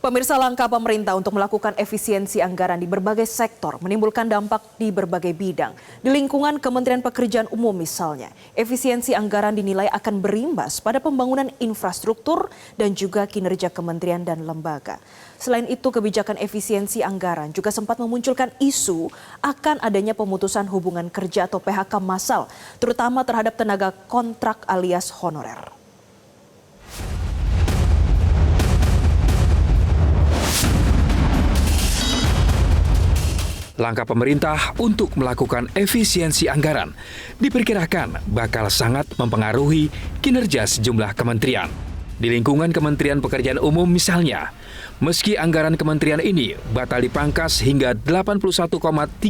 Pemirsa, langkah pemerintah untuk melakukan efisiensi anggaran di berbagai sektor menimbulkan dampak di berbagai bidang. Di lingkungan Kementerian Pekerjaan Umum misalnya, efisiensi anggaran dinilai akan berimbas pada pembangunan infrastruktur dan juga kinerja kementerian dan lembaga. Selain itu, kebijakan efisiensi anggaran juga sempat memunculkan isu akan adanya pemutusan hubungan kerja atau PHK massal, terutama terhadap tenaga kontrak alias honorer. Langkah pemerintah untuk melakukan efisiensi anggaran diperkirakan bakal sangat mempengaruhi kinerja sejumlah kementerian. Di lingkungan Kementerian Pekerjaan Umum misalnya, meski anggaran kementerian ini batal dipangkas hingga 81,38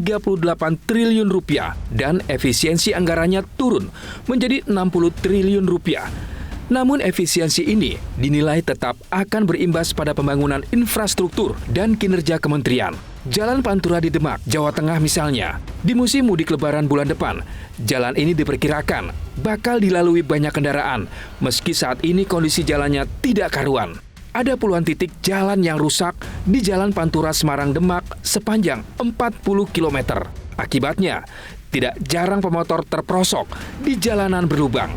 triliun rupiah dan efisiensi anggarannya turun menjadi 60 triliun rupiah. Namun efisiensi ini dinilai tetap akan berimbas pada pembangunan infrastruktur dan kinerja kementerian. Jalan Pantura di Demak, Jawa Tengah misalnya, di musim mudik lebaran bulan depan, jalan ini diperkirakan bakal dilalui banyak kendaraan, meski saat ini kondisi jalannya tidak karuan. Ada puluhan titik jalan yang rusak di Jalan Pantura Semarang Demak sepanjang 40 km. Akibatnya, tidak jarang pemotor terperosok di jalanan berlubang.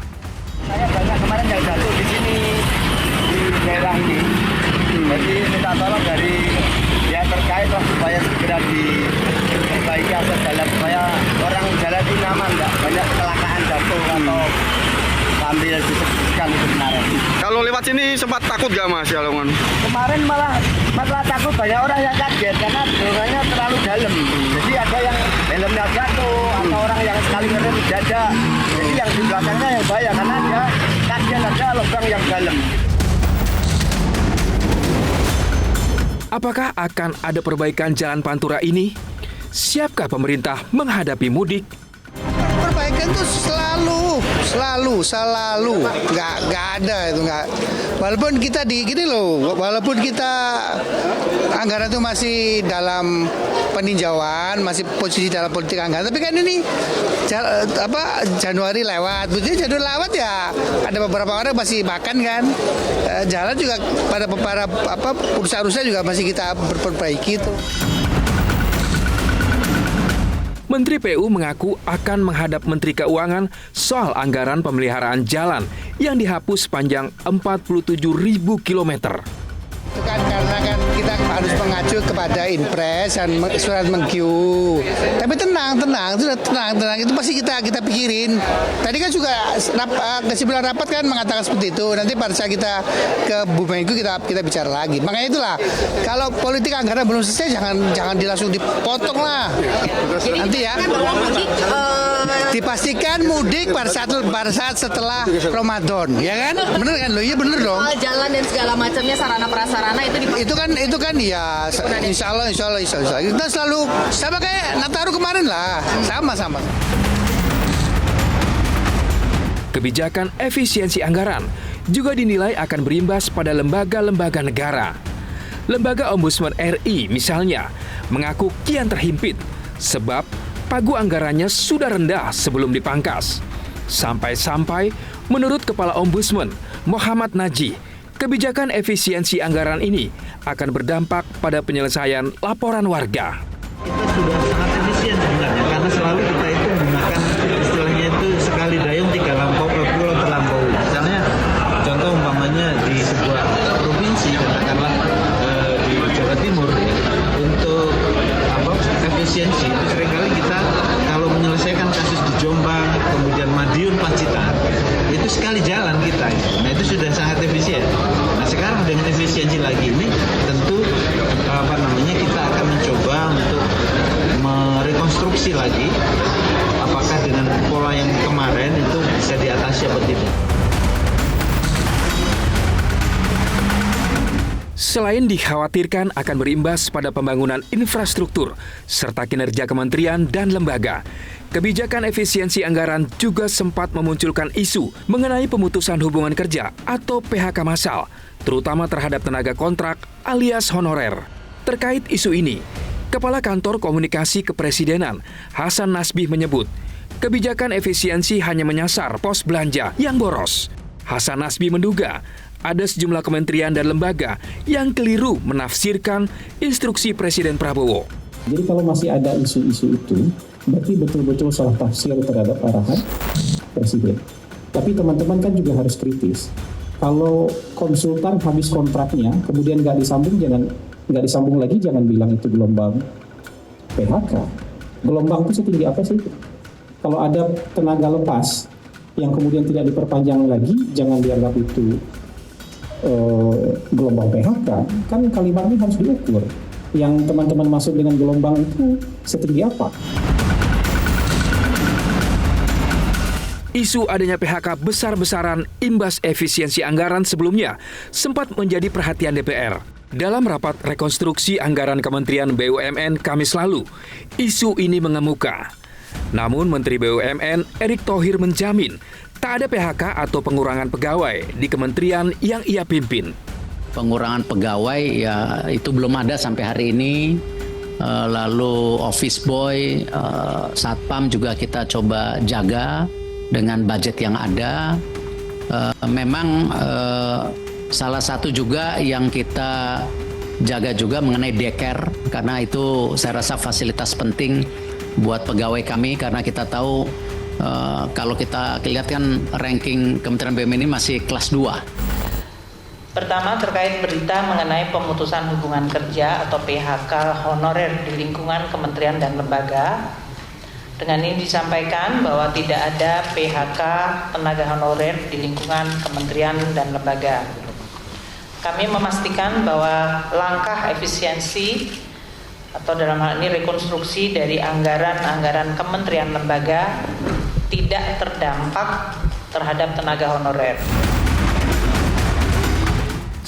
Saya banyak kemarin yang jatuh di sini, di daerah ini. Jadi minta tolong dari yang terkait lah supaya segera diperbaiki akses jalan supaya orang jalan ini nyaman, nggak banyak kecelakaan jatuh atau sambil disebutkan itu kemarin. Kalau lewat sini sempat takut gak Mas Jalongan? Kemarin malah takut, banyak orang yang kaget karena dorongannya terlalu dalam. Jadi ada yang helmnya jatuh atau orang yang sekali ngerem dada. Jadi yang di belakangnya yang bahaya karena dia kaget ada lubang yang dalam. Apakah akan ada perbaikan Jalan Pantura ini? Siapkah pemerintah menghadapi mudik? Perbaikan itu selalu nggak ada itu nggak. Walaupun kita walaupun kita anggaran itu masih dalam peninjauan, masih posisi dalam politik anggaran, tapi kan ini Januari lewat, begitu Januari lewat ya ada beberapa orang masih makan kan, jalan juga pada perusahaan-perusahaan juga masih kita perbaiki itu. Menteri PU mengaku akan menghadap Menteri Keuangan soal anggaran pemeliharaan jalan yang dihapus sepanjang 47.000 kilometer. Itu kan karena kan kita harus mengacu kepada Inpres dan surat mengkiu. Tapi tenang, itu pasti kita pikirin. Tadi kan juga kesimpulan rapat kan mengatakan seperti itu. Nanti pada saat kita ke Bu Menko kita bicara lagi. Makanya itulah kalau politik anggaran belum selesai jangan langsung dipotong lah. Nanti ya. Dipastikan mudik pada saat setelah Ramadan, ya kan? Bener kan lo? Iya bener dong. Jalan dan segala macamnya sarana prasarana itu kan ya insya Allah kita selalu sama kayak Nataru kemarin lah, sama. Kebijakan efisiensi anggaran juga dinilai akan berimbas pada lembaga-lembaga negara. Lembaga Ombudsman RI misalnya mengaku kian terhimpit sebab pagu anggarannya sudah rendah sebelum dipangkas. Sampai-sampai menurut Kepala Ombudsman Muhammad Najih, kebijakan efisiensi anggaran ini akan berdampak pada penyelesaian laporan warga. Kita sudah sangat efisien sebenarnya karena selalu kita itu menggunakan istilahnya itu sekali dayung tiga pulau terlampau. Misalnya contoh umpamanya di sebuah provinsi katakanlah di Jawa Timur untuk efisiensi itu seringkali kita kalau menyelesaikan kasus di Jombang kemudian Madiun Pacitan itu sekali jalan kita. Nah itu sudah sangat efisien. Nah sekarang dengan efisiensi lagi ini tentu kita akan mencoba untuk merekonstruksi lagi apakah dengan pola yang kemarin itu bisa diatasi atau tidak. Selain dikhawatirkan akan berimbas pada pembangunan infrastruktur serta kinerja kementerian dan lembaga, kebijakan efisiensi anggaran juga sempat memunculkan isu mengenai pemutusan hubungan kerja atau PHK massal, terutama terhadap tenaga kontrak alias honorer. Terkait isu ini, Kepala Kantor Komunikasi Kepresidenan Hasan Nasbih menyebut, kebijakan efisiensi hanya menyasar pos belanja yang boros. Hasan Nasbih menduga ada sejumlah kementerian dan lembaga yang keliru menafsirkan instruksi Presiden Prabowo. Jadi kalau masih ada isu-isu itu, berarti betul-betul salah tafsir terhadap arahan Presiden. Tapi teman-teman kan juga harus kritis. Kalau konsultan habis kontraknya, kemudian nggak disambung lagi, jangan bilang itu gelombang PHK. Gelombang itu setinggi apa sih? Kalau ada tenaga lepas yang kemudian tidak diperpanjang lagi, jangan dianggap itu gelombang PHK. Kan kalimatnya harus diukur. Yang teman-teman masuk dengan gelombang itu setinggi apa? Isu adanya PHK besar-besaran imbas efisiensi anggaran sebelumnya sempat menjadi perhatian DPR. Dalam rapat rekonstruksi anggaran Kementerian BUMN Kamis lalu, isu ini mengemuka. Namun Menteri BUMN Erick Thohir menjamin tak ada PHK atau pengurangan pegawai di kementerian yang ia pimpin. Pengurangan pegawai ya itu belum ada sampai hari ini. Lalu office boy, satpam juga kita coba jaga dengan budget yang ada. Memang salah satu juga yang kita jaga juga mengenai daycare, karena itu saya rasa fasilitas penting buat pegawai kami, karena kita tahu kalau kita lihat kan ranking Kementerian BUMN ini masih kelas 2. Pertama, terkait berita mengenai pemutusan hubungan kerja atau PHK honorer di lingkungan kementerian dan lembaga. Dengan ini disampaikan bahwa tidak ada PHK tenaga honorer di lingkungan kementerian dan lembaga. Kami memastikan bahwa langkah efisiensi atau dalam hal ini rekonstruksi dari anggaran-anggaran kementerian lembaga tidak terdampak terhadap tenaga honorer.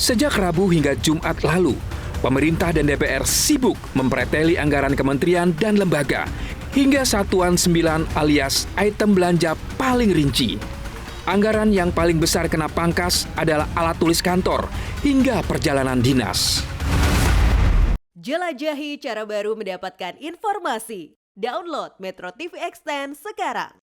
Sejak Rabu hingga Jumat lalu, pemerintah dan DPR sibuk mempreteli anggaran kementerian dan lembaga hingga satuan 9 alias item belanja paling rinci. Anggaran yang paling besar kena pangkas adalah alat tulis kantor hingga perjalanan dinas. Jelajahi cara baru mendapatkan informasi. Download Metro TV Extend sekarang.